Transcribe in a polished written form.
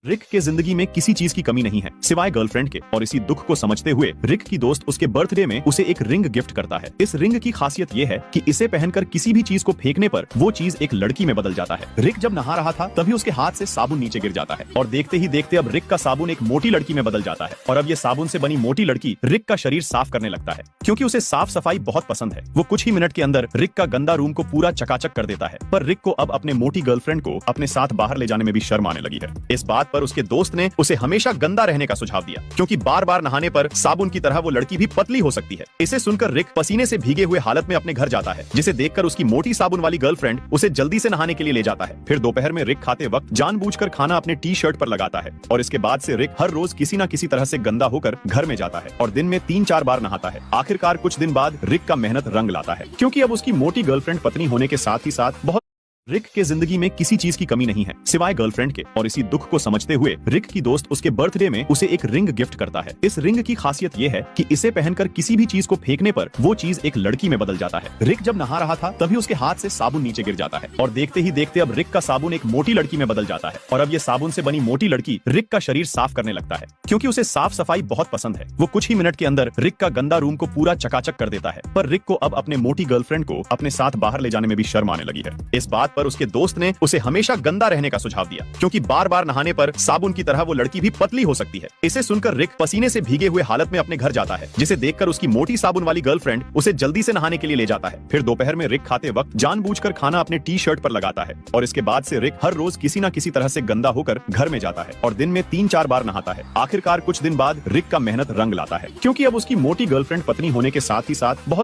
रिक के जिंदगी में किसी चीज की कमी नहीं है सिवाय गर्लफ्रेंड के, और इसी दुख को समझते हुए रिक की दोस्त उसके बर्थडे में उसे एक रिंग गिफ्ट करता है। इस रिंग की खासियत ये है कि इसे पहनकर किसी भी चीज को फेंकने पर वो चीज एक लड़की में बदल जाता है। रिक जब नहा रहा था तभी उसके हाथ से साबुन नीचे गिर जाता है और देखते ही देखते अब रिक का साबुन एक मोटी लड़की में बदल जाता है। और अब ये साबुन से बनी मोटी लड़की रिक का शरीर साफ करने लगता है क्योंकि उसे साफ सफाई बहुत पसंद है। वो कुछ ही मिनट के अंदर रिक का गंदा रूम को पूरा चकाचक कर देता है, पर रिक को अब अपने मोटी गर्लफ्रेंड को अपने साथ बाहर ले जाने में भी शर्म आने लगी है। इस बात पर उसके दोस्त ने उसे हमेशा गंदा रहने का सुझाव दिया क्योंकि बार बार नहाने पर साबुन की तरह वो लड़की भी पतली हो सकती है। इसे सुनकर रिक पसीने से भीगे हुए हालत में अपने घर जाता है, जिसे देखकर उसकी मोटी साबुन वाली गर्लफ्रेंड उसे जल्दी से नहाने के लिए ले जाता है। फिर दोपहर में रिक खाते वक्त जानबूझकर खाना अपने टी शर्ट पर लगाता है और इसके बाद से रिक हर रोज किसी न किसी तरह से गंदा होकर घर में जाता है और दिन में 3-4 बार नहाता है। आखिरकार कुछ दिन बाद रिक का मेहनत रंग लाता है क्योंकि अब उसकी मोटी गर्लफ्रेंड पत्नी होने के साथ ही साथ बहुत रिक के जिंदगी में किसी चीज की कमी नहीं है सिवाय गर्लफ्रेंड के, और इसी दुख को समझते हुए रिक की दोस्त उसके बर्थडे में उसे एक रिंग गिफ्ट करता है। इस रिंग की खासियत ये है कि इसे पहनकर किसी भी चीज को फेंकने पर वो चीज एक लड़की में बदल जाता है। रिक जब नहा रहा था तभी उसके हाथ से साबुन नीचे गिर जाता है और देखते ही देखते अब रिक का साबुन एक मोटी लड़की में बदल जाता है। और अब ये साबुन से बनी मोटी लड़की रिक का शरीर साफ करने लगता है क्योंकि उसे साफ सफाई बहुत पसंद है। वो कुछ ही मिनट के अंदर रिक का गंदा रूम को पूरा चकाचक कर देता है, पर रिक को अब अपने मोटी गर्लफ्रेंड को अपने साथ बाहर ले जाने में भी शर्म आने लगी है। इस बात पर उसके दोस्त ने उसे हमेशा गंदा रहने का सुझाव दिया क्योंकि बार बार नहाने पर साबुन की तरह वो लड़की भी पतली हो सकती है। इसे सुनकर रिक पसीने से भीगे हुए हालत में अपने घर जाता है, जिसे देखकर उसकी मोटी साबुन वाली गर्लफ्रेंड उसे जल्दी से नहाने के लिए ले जाता है। फिर दोपहर में रिक खाते वक्त जानबूझकर खाना अपने टी शर्ट पर लगाता है और इसके बाद से रिक हर रोज किसी न किसी तरह से गंदा होकर घर में जाता है और दिन में 3-4 बार नहाता है। आखिरकार कुछ दिन बाद रिक का मेहनत रंग लाता है क्योंकि अब उसकी मोटी गर्लफ्रेंड पत्नी होने के साथ ही साथ बहुत